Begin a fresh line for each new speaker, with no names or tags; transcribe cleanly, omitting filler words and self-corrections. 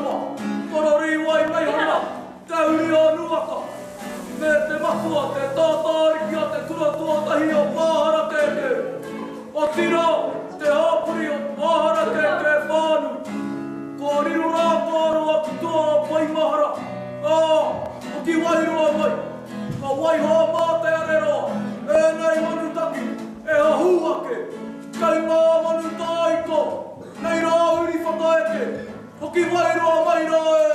ruma, korori wai mai hana, tauri o nuaka. Me te mahua te tātāri kia te tura tuatahi o pāhara tēke. O tira te hapuri o pāhara tēke whānui. Ko riru rā pārua ki toa pai mahara. O ki wairua mai, ka waihoa mātai arero, e nei manu taki, e hahu ake. Kai mā manu tāiko, nei rā uri whakaeke, o ki wairua mai rā e.